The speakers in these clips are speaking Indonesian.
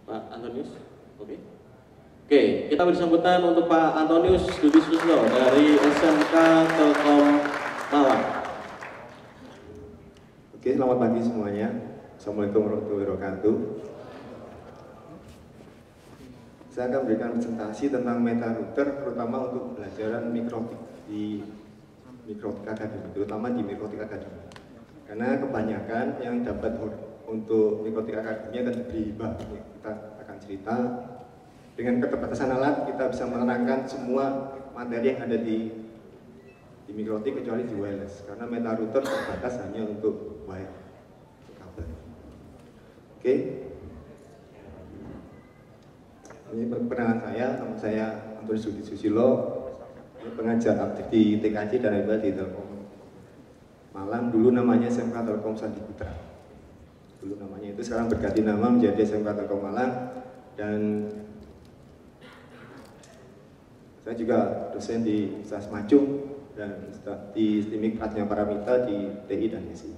Pak Antonius. Oke. Oke, kita beri sambutan untuk Pak Antonius Dudi Susno dari SMK Telkom Malang. Oke, selamat pagi semuanya. Assalamualaikum warahmatullahi wabarakatuh. Saya akan memberikan presentasi tentang meta router, terutama untuk pembelajaran mikrotik di Mikrotik Academy, terutama di Mikrotik Academy. Karena kebanyakan yang dapat untuk Mikrotik Academy akan diberi hibah. Kita akan cerita dengan keterbatasan alat, kita bisa menerangkan semua materi yang ada di Mikrotik kecuali di wireless. Karena meta router terbatas hanya untuk wire kabel. Oke. Ini perkenalan saya, nama saya Antonius Dudi Susilo, pengajar aktif di TKJ dan MBA di Telkom Malang. Dulu namanya SMK Telkom Sandi Putra. Dulu namanya itu, sekarang berganti nama menjadi SMK Telkom Malang. Dan saya juga dosen di Universitas Macung dan di STIMIK Pratnya Paramita di TI dan SI.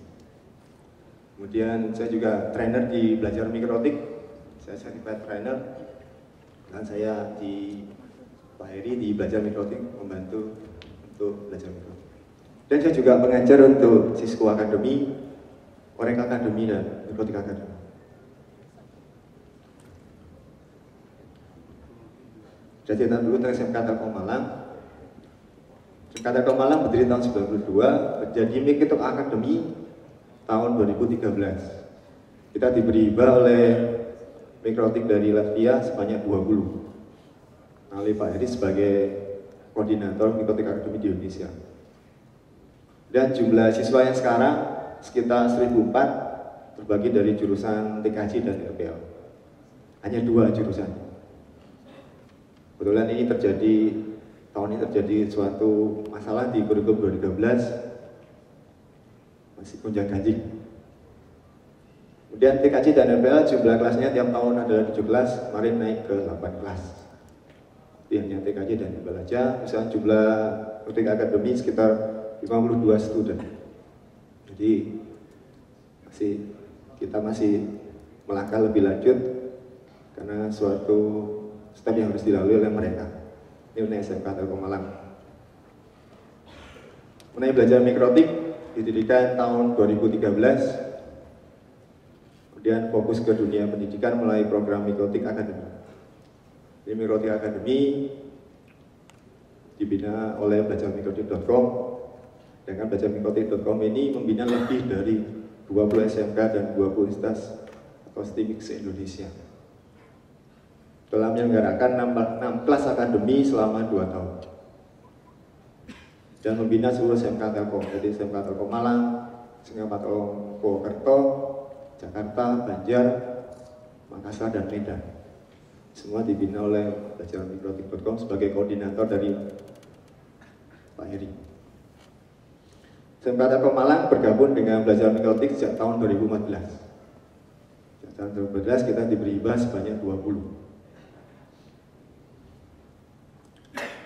Kemudian saya juga trainer di belajar mikrotik, saya certified trainer. Dan saya di Pak Heri di belajar mikrotik membantu untuk belajar mikrotik. Dan saya juga pengajar untuk Cisco Academy, Oracle Academy dan Mikrotik Academy. Saya cerita dulu tentang SMK Telkom Malang. SMK Telkom Malang berdiri tahun 92, jadi Mikrotik Academy tahun 2013. Kita diberi hibah oleh Mikrotik dari Latvia sebanyak 20 oleh Pak Heri sebagai koordinator Mikrotik Academy di Indonesia. Dan jumlah siswa yang sekarang sekitar 1004 terbagi dari jurusan TKJ dan LPL. Hanya 2 jurusan. Kebetulan ini tahun ini terjadi suatu masalah di kurikulum 2013, masih gonjang-ganjing. Kemudian TKJ dan LPL jumlah kelasnya tiap tahun adalah 7 kelas, kemarin naik ke 8 kelas. Itu hanya TKJ dan LPL aja. Misalnya jumlah Mikrotik Academy sekitar 52 student. Jadi kita masih melangkah lebih lanjut karena suatu step yang harus dilalui oleh mereka. Ini mengenai SMK Telkom Malang. Mengenai belajar mikrotik didirikan tahun 2013. Kemudian fokus ke dunia pendidikan melalui program Mikrotik Academy. Ini Mikrotik Academy dibina oleh belajarmikrotik.com. Dengan belajarmikrotik.com ini membina lebih dari 20 SMK dan 20 universitas atau STIMIK se-Indonesia. Telah menyelenggarakan 6 kelas akademi selama 2 tahun. Dan membina seluruh SMK Telkom, jadi SMK Telkom Malang, SMK Telkom Purwokerto, Jakarta, Banjar, Makassar, dan Medan. Semua dibina oleh belajarmikrotik.com sebagai koordinator dari Pak Heri. SMK Telkom Malang bergabung dengan Belajar Mikrotik sejak tahun 2014. Sejak tahun 2014 kita diberi hibah sebanyak 20.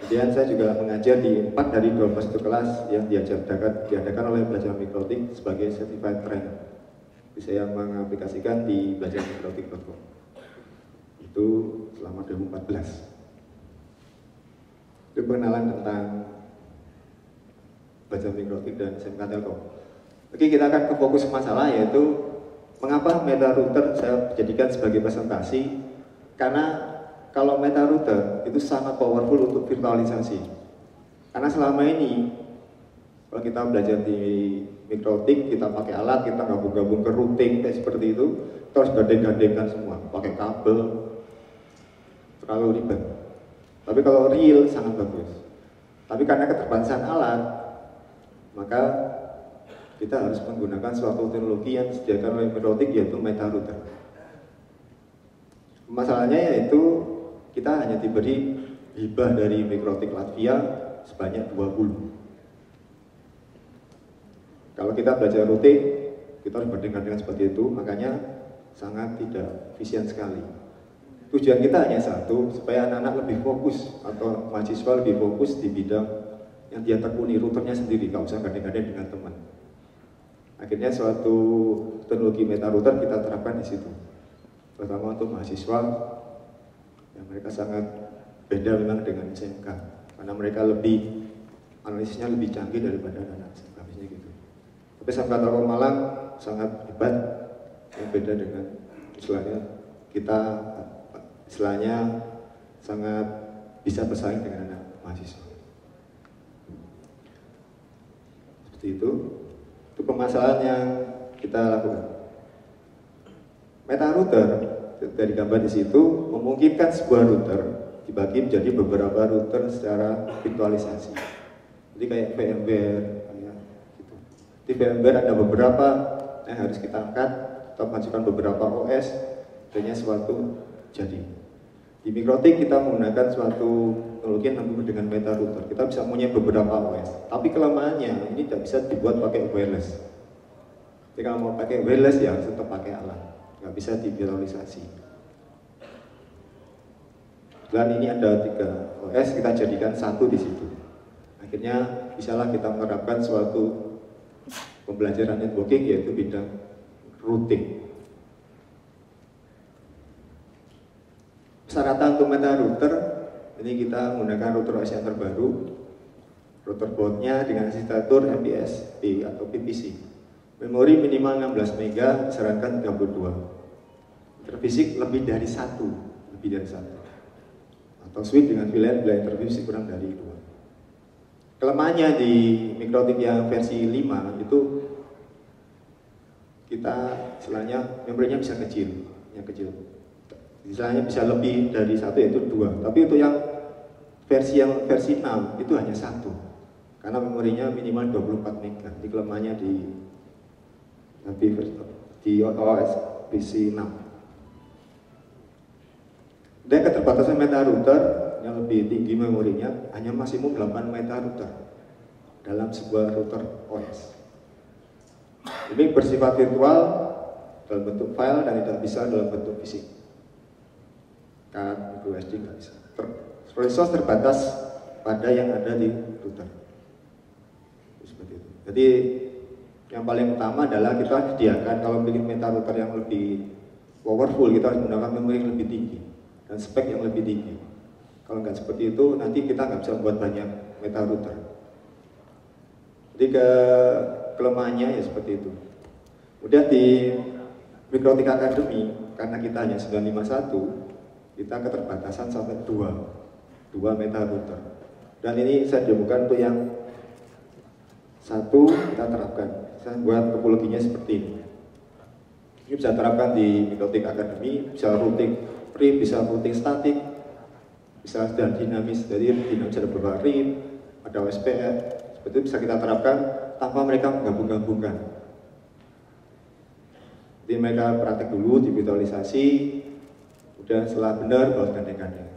Kemudian saya juga mengajar di 4 dari 12 kelas yang diadakan oleh Belajar Mikrotik sebagai certified trainer. Saya mengaplikasikan di belajarmikrotik.com itu selama 2014. Itu pengenalan tentang Belajar Mikrotik dan SMK Telkom. Oke, kita akan ke fokus masalah, yaitu mengapa meta router saya jadikan sebagai presentasi. Karena kalau meta router itu sangat powerful untuk virtualisasi. Karena selama ini kalau kita belajar di mikrotik, kita pakai alat, kita gabung-gabung ke routing kayak seperti itu, terus gandeng-gandengkan semua, pakai kabel, terlalu ribet. Tapi kalau real sangat bagus. Tapi karena keterbatasan alat, maka kita harus menggunakan suatu teknologi yang disediakan oleh mikrotik, yaitu meta router. Masalahnya yaitu kita hanya diberi hibah dari Mikrotik Latvia sebanyak 20. Kalau kita belajar routing, kita harus bandingkan seperti itu, makanya sangat tidak efisien sekali. Tujuan kita hanya satu, supaya anak-anak lebih fokus atau mahasiswa lebih fokus di bidang yang dia tekuni, routernya sendiri, nggak usah gandeng-gandeng dengan teman. Akhirnya suatu teknologi meta router kita terapkan di situ. terutama untuk mahasiswa yang mereka sangat beda memang dengan SMK karena mereka lebih analisisnya lebih canggih daripada anak SMK biasanya gitu. Tapi SMK Telkom Malang sangat hebat, yang beda dengan istilahnya kita sangat bisa bersaing dengan anak mahasiswa. Seperti itu permasalahan yang kita lakukan. Meta router dari gambar di situ memungkinkan sebuah router dibagi menjadi beberapa router secara virtualisasi. Jadi kayak VMware, kayak gitu. Di VMware ada beberapa yang harus kita angkat atau masukkan beberapa OS, akhirnya suatu jadi. Di Mikrotik kita menggunakan suatu teknologi yang namanya dengan meta router. Kita bisa punya beberapa OS, tapi kelemahannya ini tidak bisa dibuat pakai wireless. Jadi kalau mau pakai wireless ya harus tetap pakai alat, nggak bisa divirtualisasi. Dan ini ada 3 OS, kita jadikan satu di situ. Akhirnya bisalah kita menerapkan suatu pembelajaran networking yaitu bidang routing. Persyaratan untuk meta router, ini kita menggunakan router OS yang terbaru. Router boardnya dengan arsitektur MPSP atau PPC. Memori minimal 16 MB, disarankan 32. Interfisik lebih dari satu. Atau switch dengan VLAN bila interfisik kurang dari 2. Kelemahannya di Mikrotik yang versi 5 itu kita istilahnya memorinya bisa kecil, istilahnya bisa lebih dari 1 yaitu 2. Tapi untuk yang versi 6 itu hanya 1 karena memorinya minimal 24 MB. Di kelemahannya di OS PC 6. Dan keterbatasan meta router yang lebih tinggi memorinya hanya maksimum 8 meta router dalam sebuah router OS. Ini bersifat virtual dalam bentuk file dan tidak bisa dalam bentuk fisik. Micro SD nggak bisa. Resource terbatas pada yang ada di router. Seperti itu. Jadi yang paling utama adalah kita sediakan kalau bikin meta router yang lebih powerful, kita harus menggunakan memori yang lebih tinggi dan spek yang lebih tinggi. Kalau nggak seperti itu, nanti kita nggak bisa buat banyak meta router. Jadi kelemahannya ya seperti itu. Kemudian di Mikrotik Academy, karena kita hanya 951, kita keterbatasan sampai 2 meta router. Dan ini saya demokan untuk yang 1 kita terapkan. Saya buat topologinya seperti ini. Ini bisa terapkan di Mikrotik Academy, bisa routing RIP, bisa routing statik, bisa dan dinamis. Jadi dinamis ada beberapa RIP, ada OSPF. Seperti itu bisa kita terapkan tanpa mereka menggabung-gabungkan. Jadi mereka praktek dulu di virtualisasi, udah setelah benar baru gandeng-gandeng.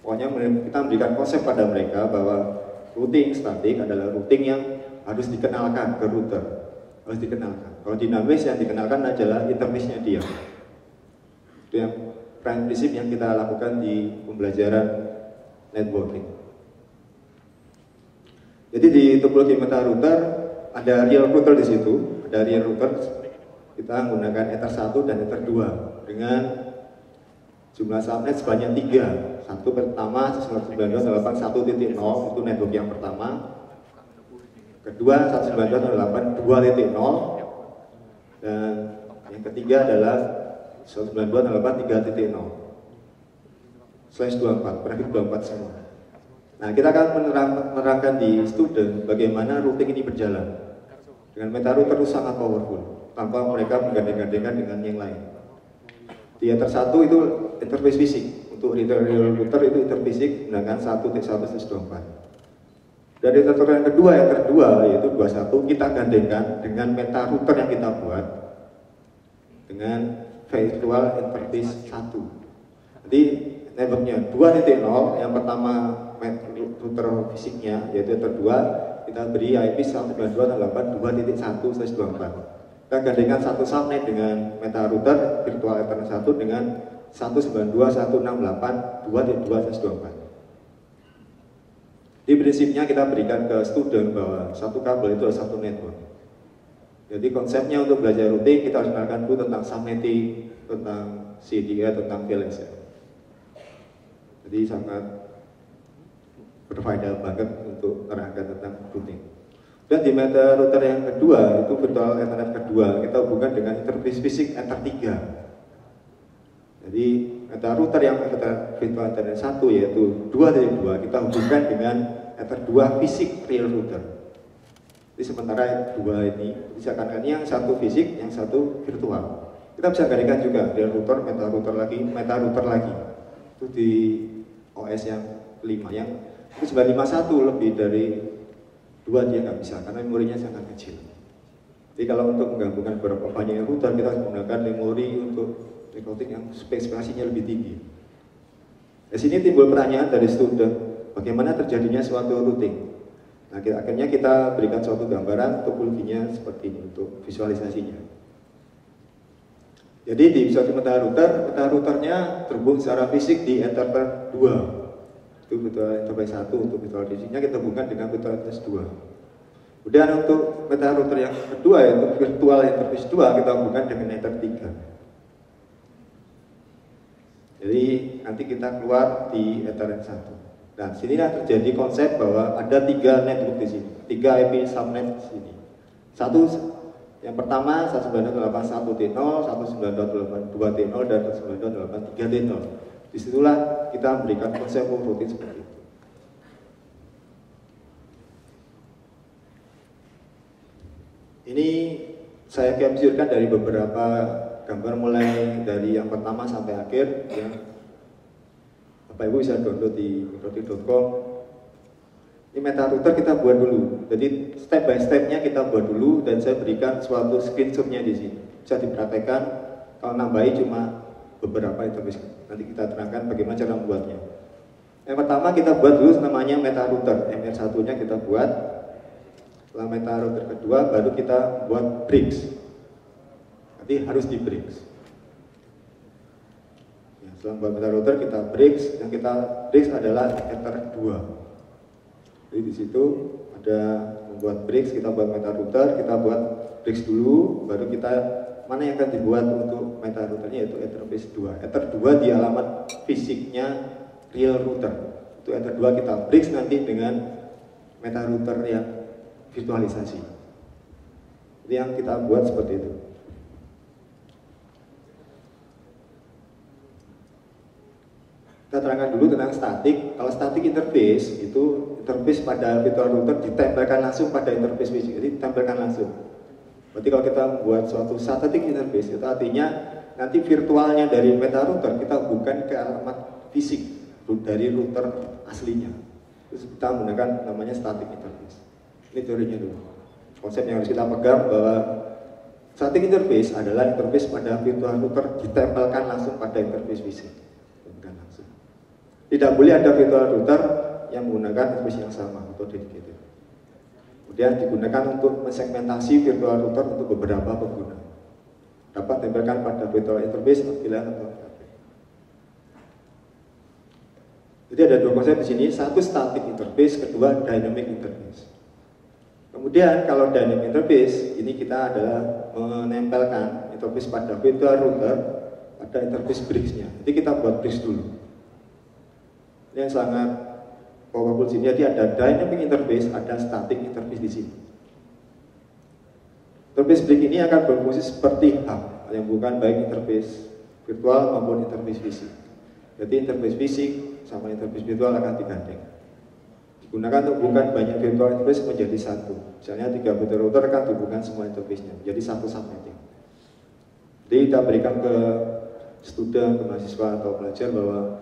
Pokoknya kita memberikan konsep pada mereka bahwa routing statik adalah routing yang harus dikenalkan ke router, harus dikenalkan. Kalau dinamis yang dikenalkan adalah interface-nya dia. Itu yang prinsip yang kita lakukan di pembelajaran networking. Jadi di topologi meta router ada real router di situ, ada real router. Kita menggunakan Ether 1 dan Ether 2 dengan jumlah subnet sebanyak 3. Satu pertama 192.168.1.0 itu network yang pertama. Kedua 192.168.2.0 dan yang ketiga adalah 192.168.3.0/24, grafik 24 semua. Nah, kita akan menerangkan di student bagaimana routing ini berjalan. Dengan meta router itu sangat powerful, tanpa mereka menggandeng-gandengkan dengan yang lain. Di Ether 1 itu interface fisik, untuk real router itu interface fisik menggunakan 1.1/24. Dari router yang kedua, Ether 2 yaitu 21, kita gandengkan dengan meta router yang kita buat dengan virtual interface 1. Jadi networknya 2.0, yang pertama router fisiknya yaitu Ether 2, kita beri IP 192.168.2.1/24. Kita gandengkan satu subnet dengan meta router virtual Ethernet 1 dengan 192.168.2.2/24. Di prinsipnya kita berikan ke student bahwa satu kabel itu adalah satu network. Jadi konsepnya untuk belajar routing kita harus mengenalkan dulu tentang subnetting, tentang CDA, tentang VLSI. Jadi sangat berfaedah banget untuk menerangkan tentang routing. Dan di meta router yang kedua, itu virtual ethernet kedua, kita hubungkan dengan interface fisik Ether 3. Jadi meta router yang virtual ethernet 1 yaitu 2.2 kita hubungkan dengan Ether 2 fisik real router. Jadi sementara dua ini bisa kan yang satu fisik, yang satu virtual. Kita bisa gantikan juga real router, meta router lagi. Itu di OS yang 5 yang itu 951 lebih dari 2 dia nggak bisa karena memorinya sangat kecil. Jadi kalau untuk menggabungkan beberapa banyak router kita harus menggunakan memori untuk routing yang spesifikasinya lebih tinggi. Di sini timbul pertanyaan dari student, bagaimana terjadinya suatu routing? Nah, akhirnya kita berikan suatu gambaran topologinya seperti ini untuk visualisasinya. Jadi di suatu meta routernya terhubung secara fisik di Ether 2. Itu virtual interface 1 untuk virtual fisiknya kita hubungkan dengan virtual interface 2. Kemudian untuk meta router yang kedua yaitu virtual interface 2 kita hubungkan dengan Ether 3. Jadi nanti kita keluar di Ether 1. Nah, sinilah terjadi konsep bahwa ada 3 network di sini, 3 IP subnet di sini. Yang pertama 192.1.0, 192.2.0 dan 192.3.0. Disitulah kita memberikan konsep routing seperti itu. Ini saya capturekan dari beberapa gambar mulai dari yang pertama sampai akhir yang Bapak Ibu bisa download di routing.com. Ini meta router kita buat dulu. Jadi step by stepnya kita buat dulu dan saya berikan suatu screenshotnya di sini. Bisa dipraktekkan. Kalau nambahi cuma beberapa interface. Nanti kita terangkan bagaimana cara membuatnya. Yang pertama kita buat dulu namanya meta router. MR1-nya kita buat. Setelah meta router kedua baru kita buat bricks. Nanti harus di bricks. Setelah buat meta router kita bricks, yang kita bricks adalah Ether 2. Jadi di situ ada membuat bricks, kita buat meta router, kita buat bricks dulu, baru kita mana yang akan dibuat untuk meta routernya yaitu Etherface 2. Ether 2 di alamat fisiknya real router. Untuk Ether 2 kita bricks nanti dengan meta router yang virtualisasi. Jadi yang kita buat seperti itu. Kita terangkan dulu tentang static. Kalau static interface itu interface pada virtual router ditempelkan langsung pada interface fisik. Jadi ditempelkan langsung. Berarti kalau kita membuat suatu static interface itu artinya nanti virtualnya dari meta router kita hubungkan ke alamat fisik dari router aslinya. Terus kita menggunakan namanya static interface. Ini teorinya dulu. Konsep yang harus kita pegang bahwa static interface adalah interface pada virtual router ditempelkan langsung pada interface fisik. Tidak boleh ada virtual router yang menggunakan interface yang sama atau dedicated. Kemudian digunakan untuk mensegmentasi virtual router untuk beberapa pengguna. Dapat ditempelkan pada virtual interface apabila atau jadi ada dua konsep di sini, satu static interface, kedua dynamic interface. Kemudian kalau dynamic interface ini kita adalah menempelkan interface pada virtual router pada interface bricks-nya. Jadi kita buat bricks dulu. Ini yang sangat powerful sini. Jadi ada dynamic interface, ada static interface di sini. Interface brick ini akan berfungsi seperti hub yang bukan baik interface virtual maupun interface fisik. Jadi interface fisik sama interface virtual akan digandeng. Digunakan untuk hubungkan banyak virtual interface menjadi satu. Misalnya 3 virtual router akan dihubungkan semua interface-nya menjadi satu subnetting. Jadi kita berikan ke student, ke mahasiswa atau pelajar bahwa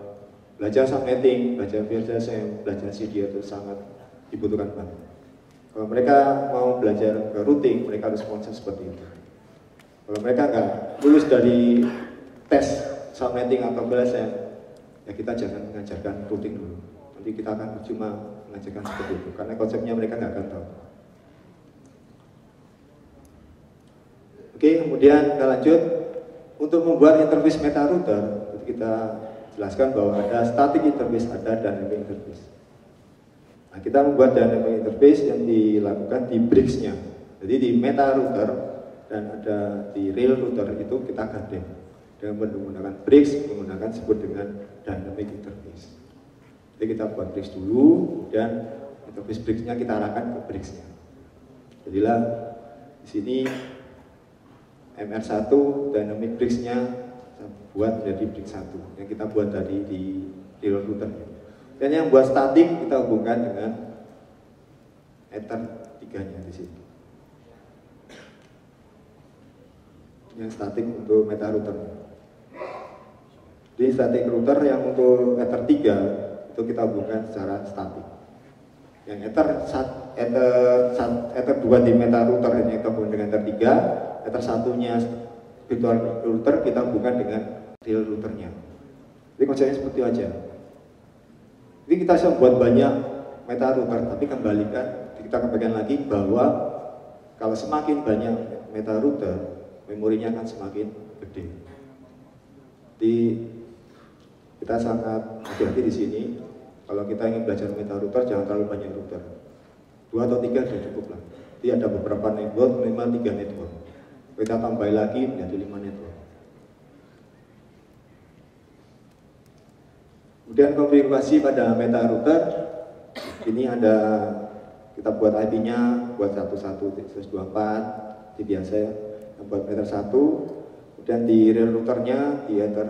belajar subnetting, belajar VLSI, belajar CDA itu sangat dibutuhkan banget. Kalau mereka mau belajar ke routing, mereka harus konsep seperti itu. Kalau mereka nggak lulus dari tes subnetting atau VLSI, ya kita jangan mengajarkan routing dulu. Nanti kita akan cuma mengajarkan seperti itu, karena konsepnya mereka nggak akan tahu. Oke, kemudian kita lanjut. Untuk membuat interface meta router, kita jelaskan bahwa ada static interface, ada dynamic interface. Nah, kita membuat dynamic interface yang dilakukan di bricks-nya. Jadi di meta router dan ada di real router itu kita gandeng dengan menggunakan bricks, menggunakan disebut dengan dynamic interface. Jadi kita buat bricks dulu, dan interface bricks-nya kita arahkan ke bricks-nya. Jadilah di sini MR1 dynamic bricks-nya buat menjadi brick 1 yang kita buat tadi di real router. Dan yang buat static kita hubungkan dengan Ether 3-nya di sini. Yang static untuk meta router. Di static router yang untuk Ether 3 itu kita hubungkan secara static. Yang Ether 2 di meta router ini kita hubungkan dengan Ether 3, Ether 1-nya virtual router kita hubungkan dengan real routernya. Jadi konsepnya seperti itu aja. Jadi kita bisa buat banyak meta router, tapi kita kembalikan lagi bahwa kalau semakin banyak meta router, memorinya akan semakin gede. Jadi kita sangat hati-hati di sini. Kalau kita ingin belajar meta router, jangan terlalu banyak router. 2 atau 3 sudah cukup lah. Jadi ada beberapa network, minimal 3 network. Kita tambah lagi menjadi 5 network. Kemudian konfigurasi pada meta router, ini ada kita buat IP-nya buat 11.1.24, itu biasa ya. Buat Ether 1, kemudian di real routernya di Ether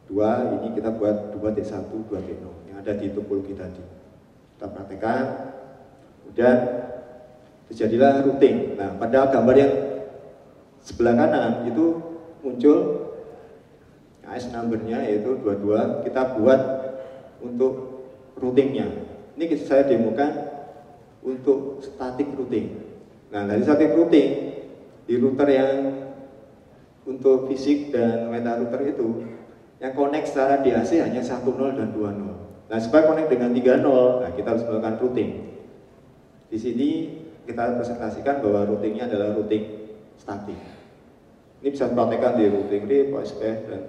2 ini kita buat 2.1.2.0 yang ada di topologi tadi. Kita praktekkan, kemudian terjadilah routing. Nah, pada gambar yang sebelah kanan itu muncul AS number-nya yaitu 22, kita buat untuk routingnya. Ini saya demokan untuk static routing. Nah, dari static routing di router yang untuk fisik dan meta router itu yang connect secara DAC hanya 10 dan 20. Nah, supaya connect dengan 30, nah kita harus melakukan routing. Di sini kita presentasikan bahwa routingnya adalah routing static. Ini bisa dipraktekkan di routing RIP, OSPF, dan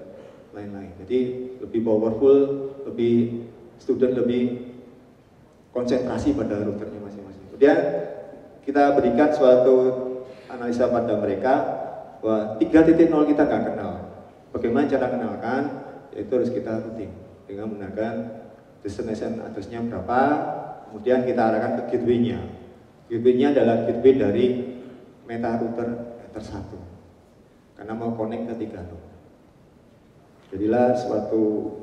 lain-lain. Jadi lebih powerful, student lebih konsentrasi pada routernya masing-masing. Kemudian kita berikan suatu analisa pada mereka bahwa 3.0 kita nggak kenal. Bagaimana cara kenalkan? Yaitu harus kita routing dengan menggunakan destination address-nya berapa, kemudian kita arahkan ke gateway-nya. Gateway-nya adalah gateway dari meta router Ether 1 karena mau connect ke 3 node. Jadilah suatu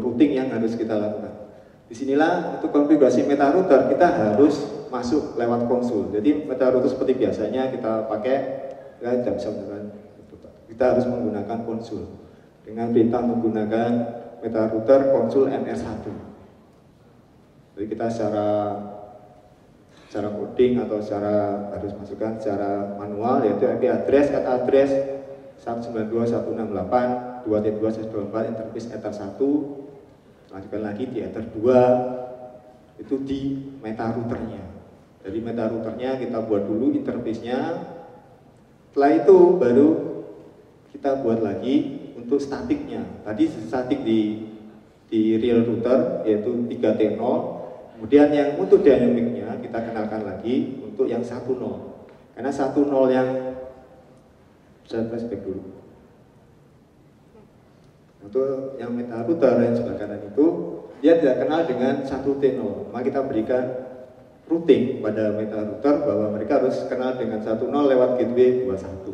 routing yang harus kita lakukan. Disinilah untuk konfigurasi meta router kita harus masuk lewat konsul. Jadi meta router seperti biasanya kita pakai, kita harus menggunakan konsul dengan perintah menggunakan meta router konsul MR1. Jadi kita secara coding atau harus masukkan secara manual, yaitu IP address, address 192.168.2.2.124 interface Ether 1. Lanjutkan lagi di Ether 2 itu di meta routernya. Jadi meta routernya kita buat dulu interface-nya. Setelah itu baru kita buat lagi untuk statiknya. Tadi statik di real router yaitu 3.0. Kemudian yang untuk dynamic-nya kita kenalkan lagi untuk yang 1.0. Karena 1.0 yang saya flashback dulu. Untuk yang meta router yang sebelah kanan itu dia tidak kenal dengan 1.0, maka kita berikan routing pada meta router bahwa mereka harus kenal dengan 1.0 lewat gateway 21.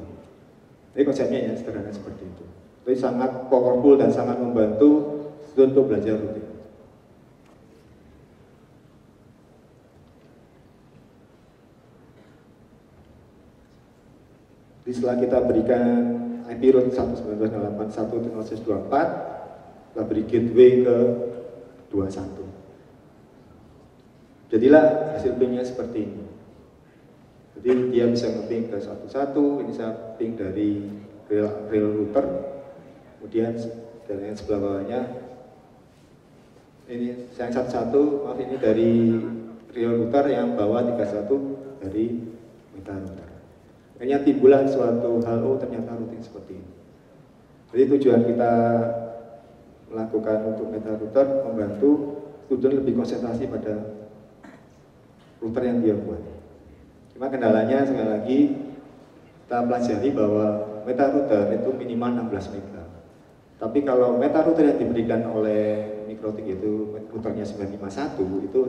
Jadi konsepnya ya sederhana seperti itu. Jadi sangat powerful dan sangat membantu student untuk belajar routing. Jadi setelah kita berikan IP root 192.168.1.0.24, kita beri gateway ke 21. Jadilah hasil pingnya seperti ini. Jadi dia bisa nge-ping ke 11, ini saya ping dari real router, kemudian dari yang sebelah bawahnya, ini yang 11, maaf ini dari real router, yang bawah 31 dari meta router. Hanya timbullah suatu hal, oh ternyata routing seperti ini. Jadi tujuan kita melakukan untuk meta router membantu student lebih konsentrasi pada router yang dia buat. Cuma kendalanya sekali lagi kita pelajari bahwa meta router itu minimal 16 mega. Tapi kalau meta router yang diberikan oleh Mikrotik itu routernya 951 itu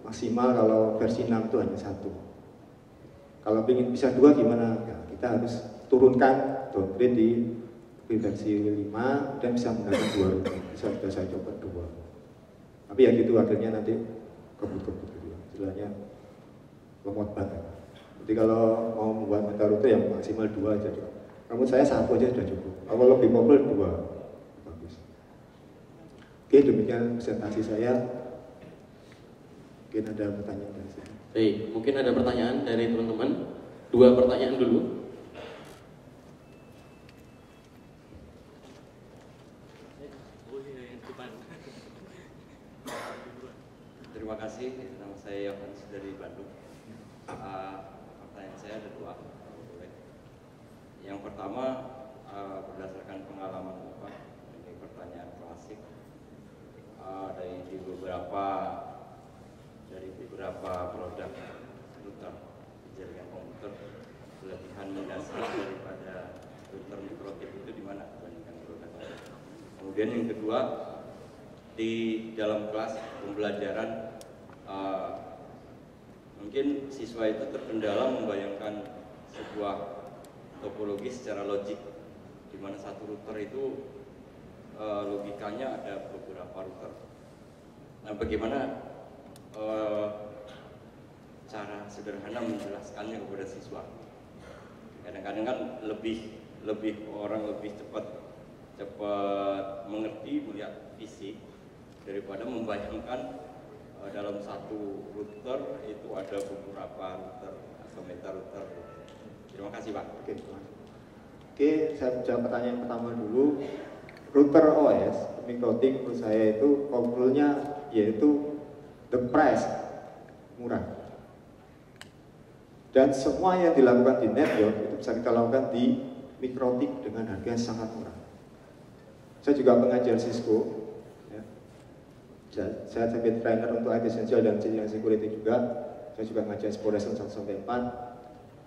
maksimal kalau versi 6 itu hanya 1. Kalau ingin bisa 2 gimana? Ya, kita harus turunkan downgrade di versi 5 dan bisa menggunakan 2 router. Sudah saya coba 2. Tapi ya gitu akhirnya nanti kebut-kebut gitu. Istilahnya lemot banget. Jadi kalau mau membuat meta router yang maksimal 2 aja. Menurut saya 1 aja sudah cukup. Kalau lebih populer 2. Oke, demikian presentasi saya. Mungkin ada pertanyaan dari saya. Baik, mungkin ada pertanyaan dari teman-teman. 2 pertanyaan dulu. Terima kasih, nama saya Yohanes dari Bandung. Pertanyaan saya ada 2. Yang pertama, berdasarkan pengalaman Bapak, ini pertanyaan klasik. Dari beberapa produk router jaringan komputer, kelebihan mendasar daripada router Mikrotik itu di mana dibandingkan produk lain. Kemudian yang kedua, di dalam kelas pembelajaran mungkin siswa itu terkendala membayangkan sebuah topologi secara logik, di mana satu router itu logikanya ada beberapa router. Nah, bagaimana cara sederhana menjelaskannya kepada siswa? Kadang-kadang kan orang lebih cepat mengerti melihat fisik daripada membayangkan dalam satu router itu ada beberapa router atau meta router. Terima kasih, Pak. Oke, saya jawab pertanyaan pertama dulu. Router OS Mikrotik menurut saya itu konklusinya yaitu the price, murah. Dan semua yang dilakukan di NetYard itu bisa kita lakukan di Mikrotik dengan harga yang sangat murah. Saya juga pengajar Cisco, ya. Saya sebagai trainer untuk IT Essential dan Security juga. Saya juga mengajar Sportation 1-4.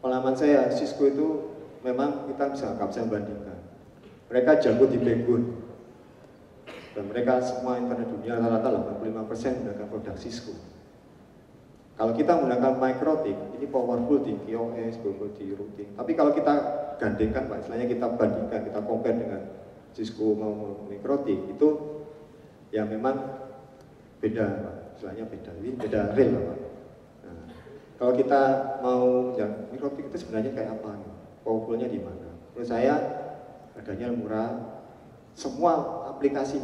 Pengalaman saya, Cisco itu memang kita nggak bisa bandingkan. Mereka jago di backbone, dan mereka semua internet dunia rata-rata 85% menggunakan produk Cisco. Kalau kita menggunakan Mikrotik, ini powerful di QoS, powerful di routing. Tapi kalau kita gandengkan, Pak, istilahnya kita bandingkan, kita compare dengan Cisco mau Mikrotik, itu ya memang beda, Pak. Istilahnya beda, ini beda real, Pak. Nah, kalau kita mau yang Mikrotik itu sebenarnya kayak apa? Powerfulnya di mana? Menurut saya harganya murah. Semua aplikasi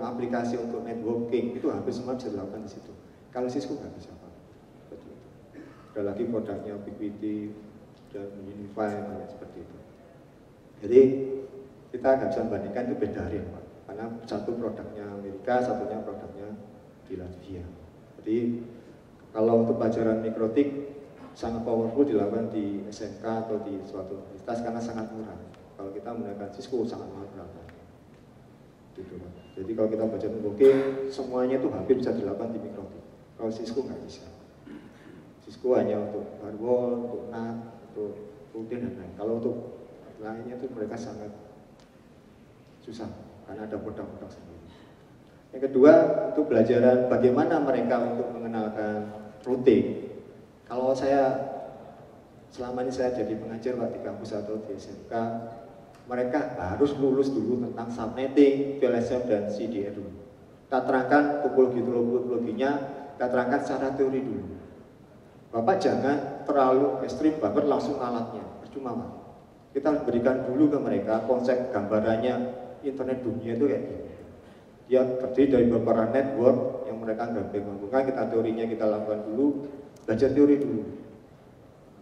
aplikasi untuk networking itu hampir semua bisa dilakukan di situ. Kalau Cisco nggak bisa, Pak. Ada lagi produknya Ubiquiti dan Unify banyak seperti itu. Jadi kita nggak bisa membandingkan, itu beda real, Pak. Karena satu produknya Amerika, satunya produknya di Latvia. Jadi kalau untuk pelajaran Mikrotik sangat powerful dilakukan di SMK atau di suatu universitas karena sangat murah. Kalau kita menggunakan Cisco sangat mahal berapa? Gitu, Pak. Jadi kalau kita belajar networking, semuanya itu hampir bisa dilakukan di Mikrotik. Kalau Cisco nggak bisa. Cisco hanya untuk firewall, untuk NAT, untuk routing dan lain. Kalau untuk lainnya itu mereka sangat susah karena ada produk-produk sendiri. Yang kedua, itu pelajaran bagaimana mereka untuk mengenalkan routing. Kalau saya selama ini saya jadi pengajar, Pak, di kampus atau di SMK, mereka harus lulus dulu tentang subnetting, VLSM dan CDR dulu. Kita terangkan topologinya, kita terangkan secara teori dulu. Bapak jangan terlalu ekstrim banget langsung alatnya, percuma, Pak. Kita harus berikan dulu ke mereka konsep gambarannya internet dunia itu kayak gini. Dia terdiri dari beberapa network yang mereka gabung-gabungkan, kita teorinya kita lakukan dulu, belajar teori dulu.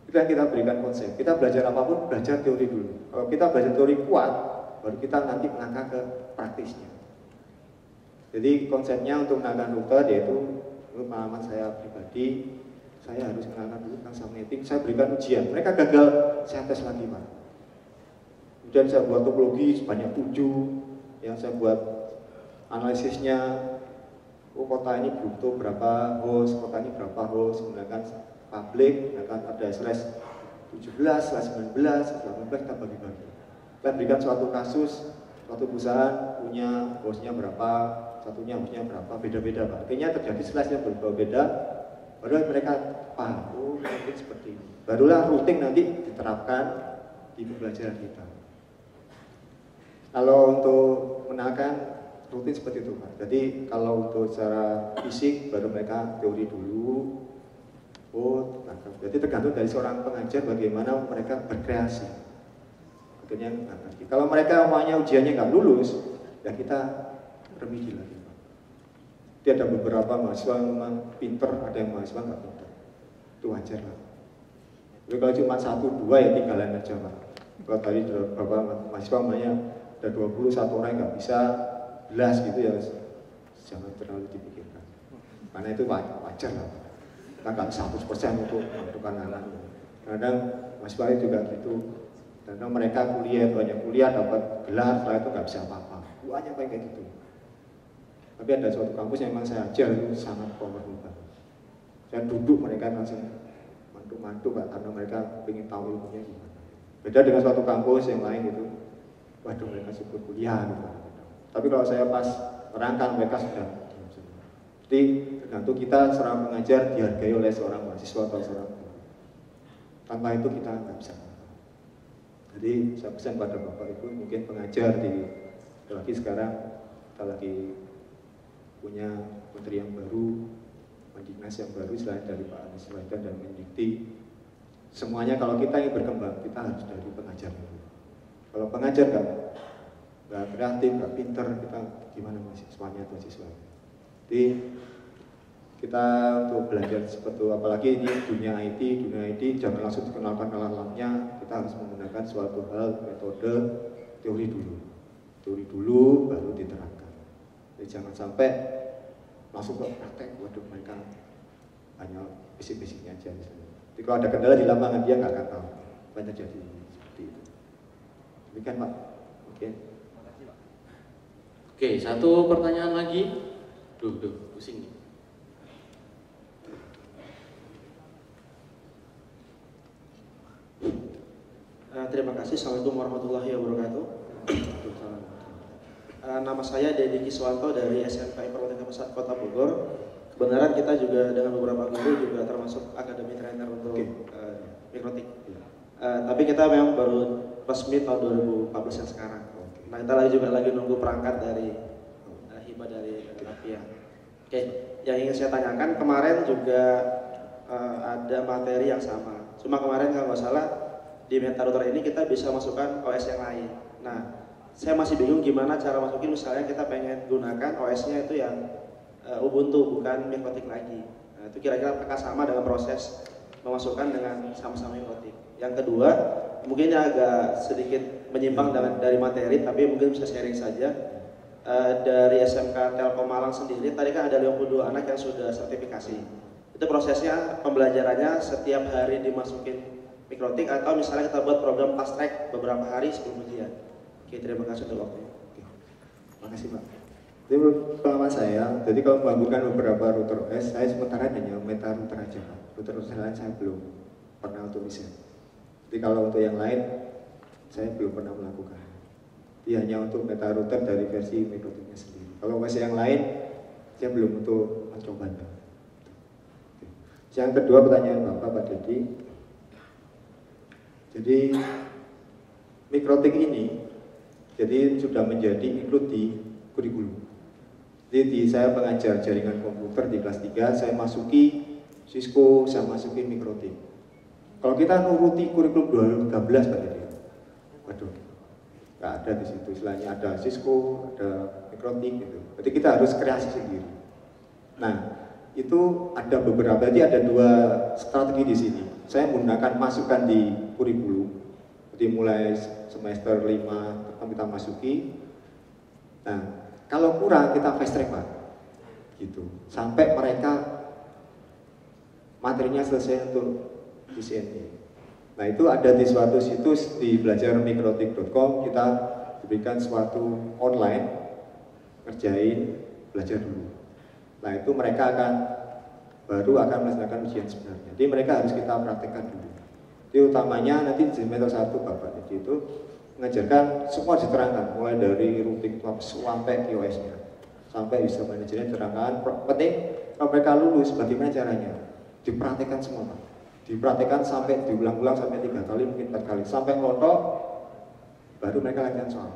Itu yang kita berikan konsep. Kita belajar apapun, belajar teori dulu. Kalau kita belajar teori kuat, baru kita nanti melangkah ke praktisnya. Jadi konsepnya untuk mengenalkan router yaitu pengalaman saya pribadi, saya harus mengenalkan dulu tentang subnetting. Saya berikan ujian. Mereka gagal, saya tes lagi, Pak. Kemudian saya buat topologi sebanyak 7, yang saya buat analisisnya. Oh, kota ini butuh berapa host, kota ini berapa host, menggunakan publik, akan ada slash 17, slash 19, slash 18, kita bagi-bagi. Kita berikan suatu kasus, suatu perusahaan punya hostnya berapa, satunya hostnya berapa, beda-beda Pak. Artinya terjadi slash yang berbeda, baru mereka paham, oh mungkin seperti ini. Barulah routing nanti diterapkan di pembelajaran kita. Kalau untuk menakan rutin seperti itu Pak. Jadi kalau untuk secara fisik baru mereka teori dulu. Oh, jadi tergantung dari seorang pengajar bagaimana mereka berkreasi. Akhirnya ngerti. Kalau mereka maunya ujiannya nggak lulus, ya kita remedi lagi Pak. Jadi ada beberapa mahasiswa memang pinter, ada yang mahasiswa nggak pinter. Itu wajar lah. Tapi kalau cuma 1, 2 ya tinggalan aja Pak. Kalau tadi beberapa mahasiswa namanya ada 21 orang yang nggak bisa belas gitu ya, jangan terlalu dipikirkan. Karena itu wajar lah. Kita nggak 100% untuk menentukan anak. Kadang mahasiswa juga gitu. Kadang mereka banyak kuliah dapat gelar, setelah itu nggak bisa apa-apa. Banyak kayak gitu. Tapi ada suatu kampus yang memang saya ajar itu sangat powerful banget. Saya duduk mereka langsung mantu-mantu Pak, karena mereka ingin tahu ilmunya gimana. Beda dengan suatu kampus yang lain itu, waduh mereka syukur kuliah gitu. Tapi kalau saya pas terangkan mereka sudah diam semua. Jadi tergantung kita seorang pengajar dihargai oleh seorang mahasiswa atau seorang guru. Tanpa itu kita nggak bisa. Jadi saya pesan pada Bapak Ibu, mungkin pengajar apalagi sekarang kita lagi punya menteri yang baru, Mendiknas yang baru selain dari Pak Anies Baswedan dan Mendikti. Semuanya kalau kita ingin berkembang, kita harus dari pengajar dulu. Kalau pengajar nggak kreatif, nggak pinter, kita gimana mahasiswanya atau siswanya. Jadi kita untuk belajar seperti itu, apalagi ini dunia IT jangan langsung dikenalkan alat-alatnya, kita harus menggunakan suatu hal, metode, teori dulu, baru diterapkan. Jadi jangan sampai langsung ke praktek, waduh mereka hanya basic-basicnya aja misalnya. Jadi kalau ada kendala di lapangan dia nggak akan tahu, banyak jadi seperti itu. Demikian Pak. Oke. Oke, satu pertanyaan lagi. Duh, pusing nih. Terima kasih. Assalamualaikum warahmatullahi wabarakatuh. Nama saya Dedi Kiswanto dari SMK Informatika Pesat Kota Bogor. Kebenaran kita juga dengan beberapa guru juga termasuk akademi trainer untuk mikrotik. Tapi kita memang baru resmi tahun 2014 yang sekarang. Nah kita lagi nunggu perangkat dari hibah dari Apia. Oke, yang ingin saya tanyakan kemarin juga ada materi yang sama. Cuma kemarin kalau nggak salah di MetaRouter ini kita bisa masukkan OS yang lain. Nah, saya masih bingung gimana cara masukin, misalnya kita pengen gunakan OS-nya itu yang Ubuntu, bukan Mikrotik lagi. Nah, itu kira-kira apakah sama dengan proses memasukkan dengan sama-sama Mikrotik. Yang kedua, mungkin agak sedikit menyimpang dari materi, tapi mungkin bisa sharing saja. Dari SMK Telkom Malang sendiri, tadi kan ada 52 anak yang sudah sertifikasi. Itu prosesnya pembelajarannya setiap hari dimasukin Mikrotik atau misalnya kita buat program fast track beberapa hari sebelum ujian. Oke, terima kasih untuk waktunya. Terima kasih Pak. Jadi menurut pengalaman saya, jadi kalau menggabungkan beberapa router OS, saya sementara hanya MetaRouter aja Pak. Router lain saya belum pernah untuk riset. Jadi kalau untuk yang lain, saya belum pernah melakukan. Jadi hanya untuk MetaRouter dari versi Mikrotiknya sendiri. Kalau OS yang lain, saya belum untuk mencobanya. Yang kedua pertanyaan Bapak Pak Dedi. Jadi Mikrotik ini jadi sudah menjadi include di kurikulum. Jadi saya pengajar jaringan komputer di kelas 3, saya masuki Cisco, saya masuki Mikrotik. Kalau kita nuruti kurikulum 2013 Pak Dedi, waduh, nggak ada di situ. Istilahnya ada Cisco, ada Mikrotik gitu. Jadi kita harus kreasi sendiri. Nah, itu ada beberapa, jadi ada 2 strategi di sini. Saya menggunakan masukan di kurikulum. Jadi mulai semester 5 kita masuki. Nah, kalau kurang kita fast track Pak. Gitu. Sampai mereka materinya selesai untuk CCNA. Nah, itu ada di suatu situs di belajarmikrotik.com, kita diberikan suatu online ngerjain belajar dulu. Nah, itu mereka akan baru akan melaksanakan ujian sebenarnya. Jadi mereka harus kita praktekkan dulu. Jadi utamanya nanti di semester 1 Bapak, jadi itu mengajarkan semua diterangkan, mulai dari routing sampai QoS-nya, sampai user manajernya diterangkan. Penting kalau mereka lulus bagaimana caranya, dipraktekkan semua Pak. Dipraktekkan sampai diulang-ulang sampai 3 kali, mungkin 4 kali, sampai ngotot, baru mereka latihan soal.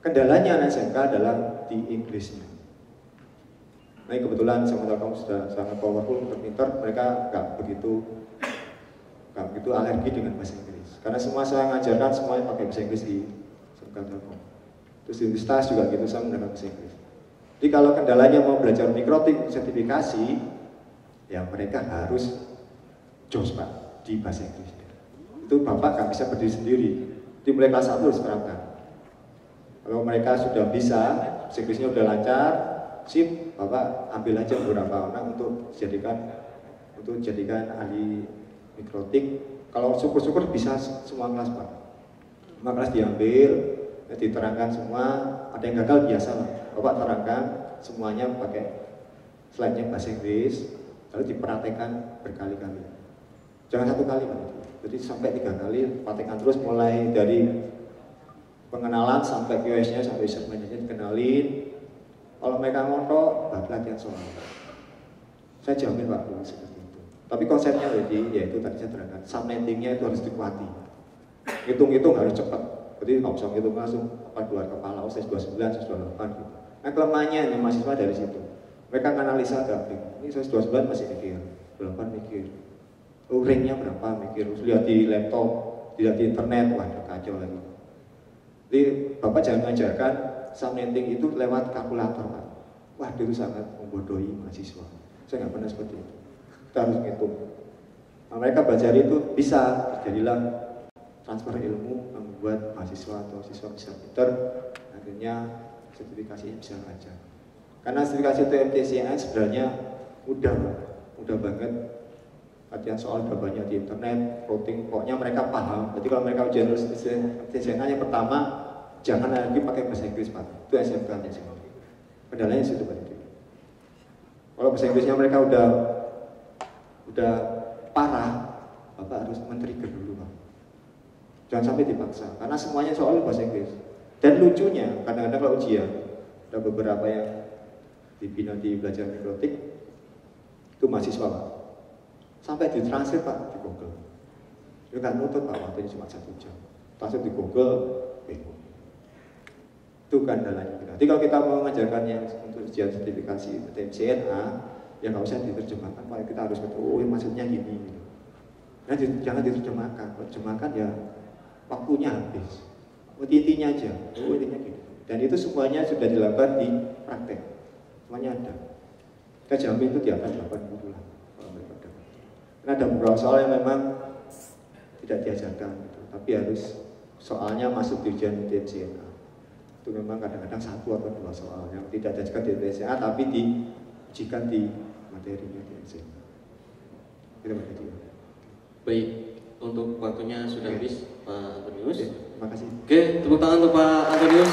Kendalanya anak SMK adalah di Inggrisnya. Nah kebetulan sama Telkom sudah sangat powerful, pintar, mereka nggak begitu alergi dengan bahasa Inggris. Karena semua saya ngajarkan semuanya pakai bahasa Inggris di SMK Telkom. Terus di universitas juga gitu, saya menggunakan bahasa Inggris. Jadi kalau kendalanya mau belajar mikrotik sertifikasi, ya mereka harus jos Pak di bahasa Inggris. Itu Bapak nggak bisa berdiri sendiri. Di mulai kelas 1 harus terapkan. Kalau mereka sudah bisa, bahasa Inggrisnya sudah lancar, sip, Bapak ambil aja beberapa orang untuk jadikan ahli mikrotik. Kalau syukur-syukur bisa semua kelas Pak. Semua kelas diambil, diterangkan semua. Ada yang gagal biasa lah. Bapak terangkan semuanya pakai slide-nya bahasa Inggris, lalu dipraktekkan berkali-kali. Jangan 1 kali Pak. Jadi sampai 3 kali, praktekkan terus mulai dari pengenalan sampai QoS-nya sampai user manajernya dikenalin. Kalau mereka ngotot, baru latihan soal. Saya jamin Pak seperti itu. Tapi konsepnya jadi, yaitu tadi saya terangkan, subnettingnya itu harus dikuati. Hitung-hitung harus cepat. Jadi nggak usah ngitung langsung apa keluar kepala, saya 29, saya 28 gitu. Nah kelemahannya ini mahasiswa dari situ. Mereka analisa grafik. Ini saya 29 masih mikir, 28 mikir. Oh ringnya berapa mikir, terus lihat di laptop, lihat di internet, wah kacau lagi. Jadi Bapak jangan mengajarkan subnetting itu lewat kalkulator Pak. Wah itu sangat membodohi mahasiswa. Saya nggak pernah seperti itu. Kita harus ngitung. Nah, mereka belajar itu bisa terjadilah transfer ilmu, membuat mahasiswa atau siswa bisa pintar, akhirnya sertifikasi bisa lancar. Karena sertifikasi TMTCN sebenarnya mudah banget. Latihan soal udah banyak di internet, routing, pokoknya mereka paham. Jadi kalau mereka ujian TCNA yang pertama, jangan lagi pakai bahasa Inggris Pak. Itu SMK nya sih. Kendalanya situ Pak. Kalau bahasa Inggrisnya mereka udah parah, Bapak harus men-trigger dulu Pak. Jangan sampai dipaksa, karena semuanya soal bahasa Inggris. Dan lucunya, kadang-kadang kalau ujian, ada beberapa yang dibina di belajar mikrotik, itu mahasiswa Pak. Sampai ditranslate Pak di Google. Dia nggak nutut Pak, waktunya cuma 1 jam. Translate di Google, itu kendalanya kita. Jadi kalau kita mau mengajarkan yang untuk ujian sertifikasi TMCNA, ya nggak usah diterjemahkan Pak. Kita harus ketahui, oh maksudnya gini. Gitu. Nah, jangan diterjemahkan. Kalau diterjemahkan ya waktunya habis. Intinya aja, oh intinya gitu. Dan itu semuanya sudah dilakukan di praktek. Semuanya ada. Kita jamin itu di atas 80 lah. Karena ada beberapa soal yang memang tidak diajarkan, gitu. Tapi harus soalnya masuk di ujian TMCNA. Itu memang kadang-kadang 1 atau 2 soal yang tidak diajarkan di TMCNA, tapi diujikan di materinya TMCNA. Itu Baik, untuk waktunya sudah habis Pak Antonius. Terima kasih. Oke, tepuk tangan untuk Pak Antonius.